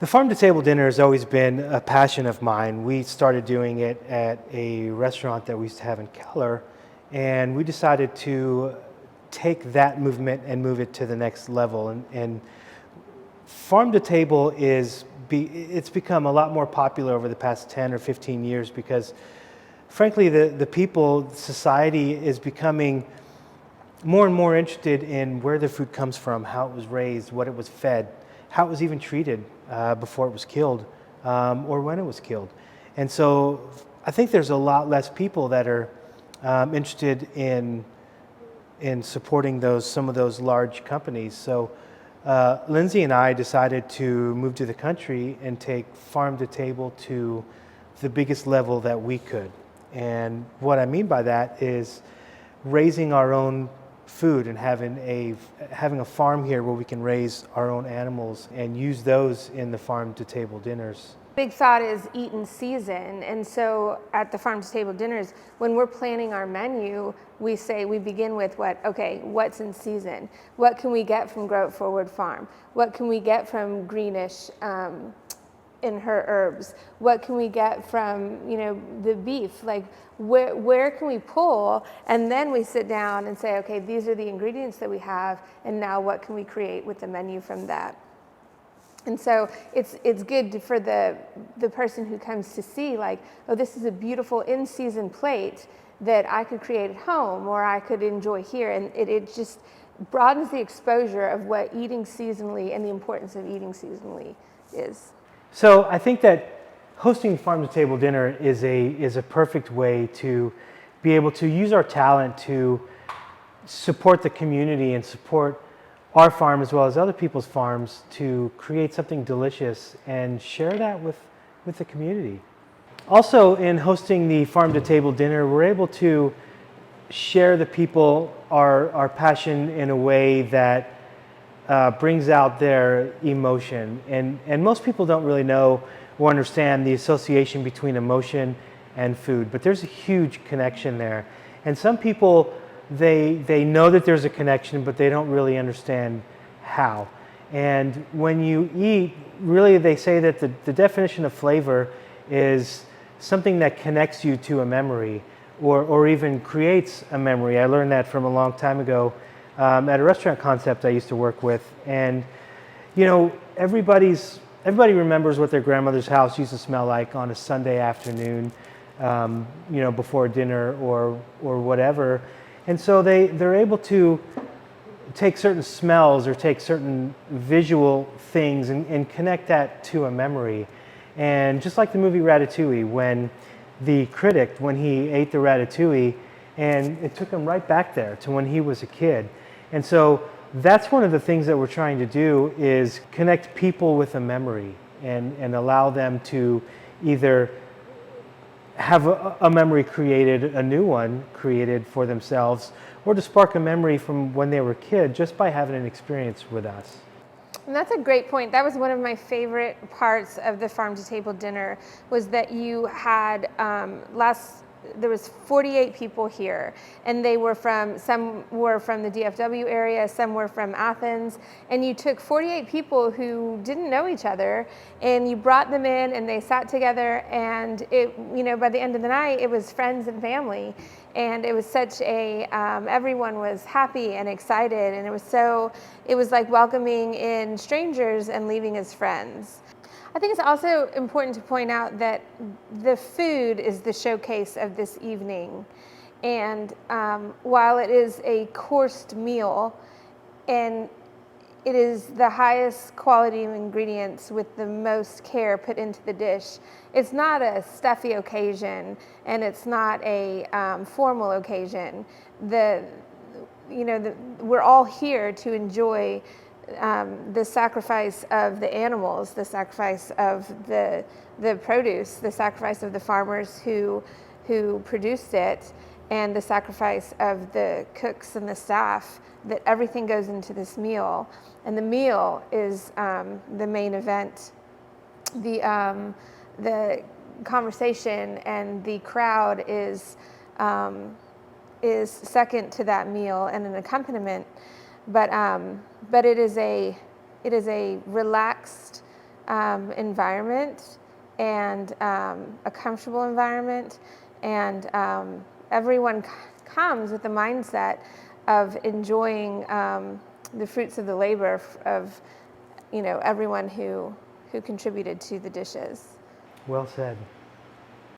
The farm to table dinner has always been a passion of mine. We started doing it at a restaurant that we used to have in Keller, and we decided to take that movement and move it to the next level. And farm to table it's become a lot more popular over the past 10 or 15 years because frankly the people, society is becoming more and more interested in where the food comes from, how it was raised, what it was fed, how it was even treated before it was killed, or when it was killed. And so I think there's a lot less people that are interested in supporting some of those large companies. So Lindsay and I decided to move to the country and take farm to table to the biggest level that we could. And what I mean by that is raising our own food and having a farm here where we can raise our own animals and use those in the farm to table dinners. Big thought is eat in season, and so at the farm to table dinners, when we're planning our menu, we begin with what's in season? What can we get from Grow It Forward Farm? What can we get from Greenish in her herbs? What can we get from the beef? Like where can we pull? And then we sit down and say, okay, these are the ingredients that we have, and now what can we create with the menu from that? And so it's good for the person who comes to see, like, oh, this is a beautiful in-season plate that I could create at home or I could enjoy here. And it just broadens the exposure of what eating seasonally and the importance of eating seasonally is. So I think that hosting farm to table dinner is a perfect way to be able to use our talent to support the community and support our farm as well as other people's farms to create something delicious and share that with the community. Also, in hosting the farm to table dinner, we're able to share the people our passion in a way that brings out their emotion. And most people don't really know or understand the association between emotion and food, but there's a huge connection there. And some people, they know that there's a connection, but they don't really understand how. And when you eat, really they say that the definition of flavor is something that connects you to a memory or even creates a memory. I learned that from a long time ago at a restaurant concept I used to work with. And everybody remembers what their grandmother's house used to smell like on a Sunday afternoon, before dinner or whatever. And so they're able to take certain smells or take certain visual things and connect that to a memory. And just like the movie Ratatouille, when the critic, when he ate the ratatouille, and it took him right back there to when he was a kid. And so that's one of the things that we're trying to do is connect people with a memory and allow them to either have a memory created, a new one created for themselves, or to spark a memory from when they were a kid just by having an experience with us. And that's a great point. That was one of my favorite parts of the farm to table dinner was that you had there was 48 people here, and some were from the DFW area, some were from Athens, and you took 48 people who didn't know each other, and you brought them in, and they sat together, and by the end of the night, it was friends and family, and it was such everyone was happy and excited, and it was like welcoming in strangers and leaving as friends. I think it's also important to point out that the food is the showcase of this evening. And while it is a coursed meal, and it is the highest quality of ingredients with the most care put into the dish, it's not a stuffy occasion, and it's not a formal occasion. We're all here to enjoy the sacrifice of the animals, the sacrifice of the produce, the sacrifice of the farmers who produced it, and the sacrifice of the cooks and the staff, that everything goes into this meal. And the meal is the main event. The conversation and the crowd is second to that meal and an accompaniment. But it is a relaxed environment and a comfortable environment, and everyone comes with the mindset of enjoying the fruits of the labor of everyone who contributed to the dishes. Well said.